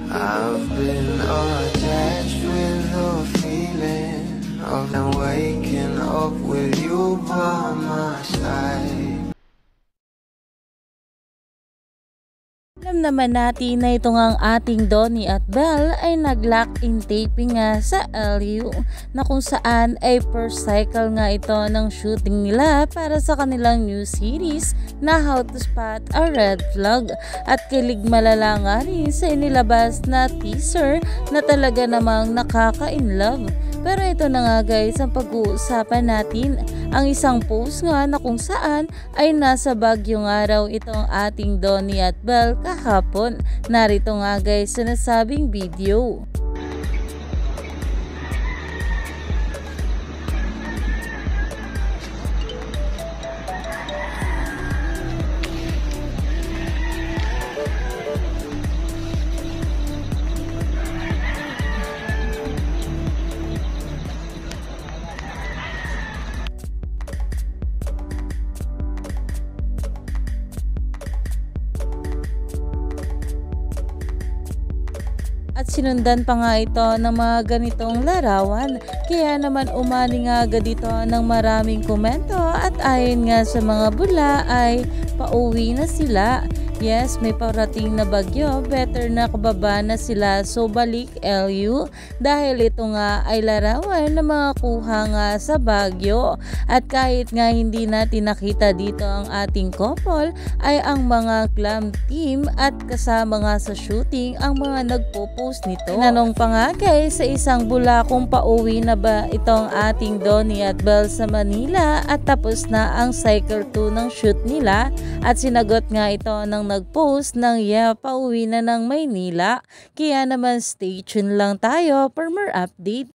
I've been attached with the feeling of waking up with you by my side. Alam naman natin na ito ngang ating Donnie at Belle ay nag-lock-in taping nga sa LU na kung saan ay first cycle nga ito ng shooting nila para sa kanilang new series na How to Spot a Red Flag, at kilig malala nga rin sa inilabas na teaser na talaga namang nakaka-inlove. Pero ito na nga guys ang pag-uusapan natin, ang isang post nga na kung saan ay nasa Baguio nga raw itong ating Donnie at Belle kahapon. Narito nga guys sa nasabing video. At sinundan pa nga ito ng mga ganitong larawan, kaya naman umani nga agad ito ng maraming komento at ayon nga sa mga bula ay pauwi na sila. Yes, may parating na bagyo, better na kababa na sila, so balik LU dahil ito nga ay larawan na mga kuha nga sa Baguio. At kahit nga hindi natin nakita dito ang ating couple, ay ang mga glam team at kasama nga sa shooting ang mga nagpo-post nito. Tinanong pa nga guys sa isang bula kung pauwi na ba itong ating Donnie at Belle sa Manila at tapos na ang cycle 2 ng shoot nila, at sinagot nga ito ng nag-post ng pauwi na ng Maynila. Kaya naman stay tuned lang tayo for more update.